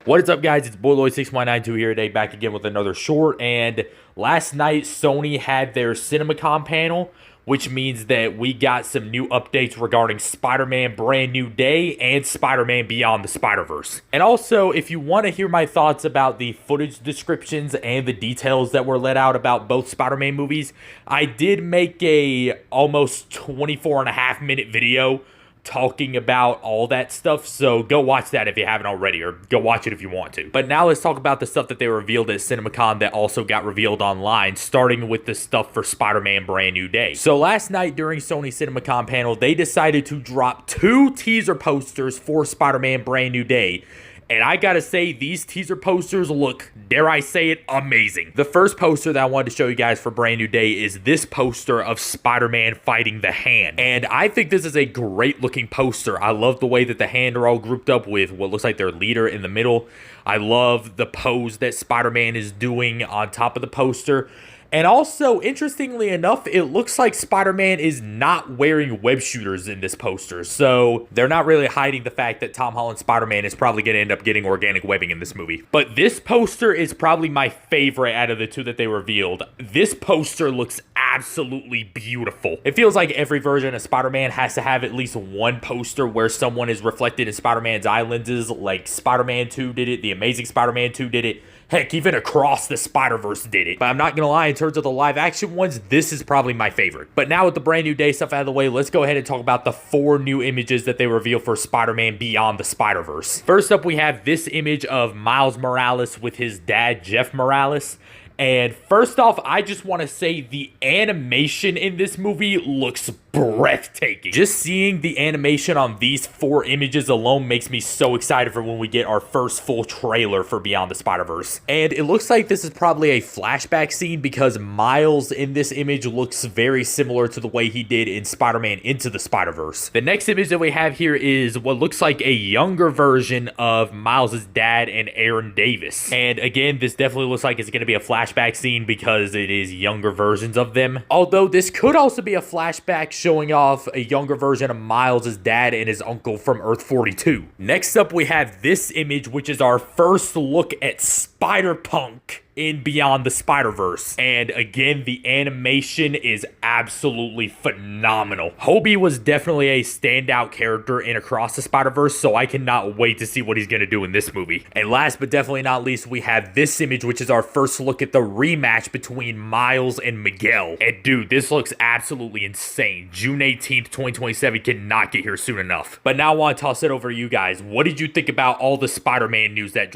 What is up, guys? It's BoyLoyd6192 here today, back again with another short. And last night, Sony had their CinemaCon panel, which means that we got some new updates regarding Spider-Man Brand New Day and Spider-Man Beyond the Spider-Verse. And also, if you want to hear my thoughts about the footage descriptions and the details that were let out about both Spider-Man movies, I did make a almost 24.5-minute video talking about all that stuff, so go watch that if you haven't already, or go watch it if you want to. But now let's talk about the stuff that they revealed at CinemaCon that also got revealed online, starting with the stuff for Spider-Man Brand New Day. So last night during Sony CinemaCon panel, they decided to drop 2 teaser posters for Spider-Man Brand New Day. And I gotta say, these teaser posters look, dare I say it, amazing. The first poster that I wanted to show you guys for Brand New Day is this poster of Spider-Man fighting the Hand. And I think this is a great looking poster. I love the way that the Hand are all grouped up with what looks like their leader in the middle. I love the pose that Spider-Man is doing on top of the poster. And also, interestingly enough, it looks like Spider-Man is not wearing web shooters in this poster. So they're not really hiding the fact that Tom Holland's Spider-Man is probably going to end up getting organic webbing in this movie. But this poster is probably my favorite out of the 2 that they revealed. This poster looks absolutely beautiful. It feels like every version of Spider-Man has to have at least one poster where someone is reflected in Spider-Man's eye lenses, like Spider-Man 2 did it, The Amazing Spider-Man 2 did it. Heck, even Across the Spider-Verse did it. But I'm not gonna lie, in terms of the live action ones, this is probably my favorite. But now with the Brand New Day stuff out of the way, let's go ahead and talk about the 4 new images that they revealed for Spider-Man Beyond the Spider-Verse. First up, we have this image of Miles Morales with his dad, Jeff Morales. And first off, I just want to say the animation in this movie looks breathtaking. Just seeing the animation on these 4 images alone makes me so excited for when we get our first full trailer for Beyond the Spider-Verse. And it looks like this is probably a flashback scene because Miles in this image looks very similar to the way he did in Spider-Man Into the Spider-Verse. The next image that we have here is what looks like a younger version of Miles' dad and Aaron Davis. And again, this definitely looks like it's going to be a flashback scene because it is younger versions of them. Although this could also be a flashback showing off a younger version of Miles' dad and his uncle from Earth 42. Next up, we have this image, which is our first look at Spider-Punk in Beyond the Spider-Verse. And again, the animation is absolutely phenomenal. Hobie was definitely a standout character in Across the Spider-Verse, so I cannot wait to see what he's gonna do in this movie. And last but definitely not least, we have this image, which is our first look at the rematch between Miles and Miguel. And dude, this looks absolutely insane. June 18th, 2027 cannot get here soon enough. But now I want to toss it over to you guys. What did you think about all the Spider-Man news that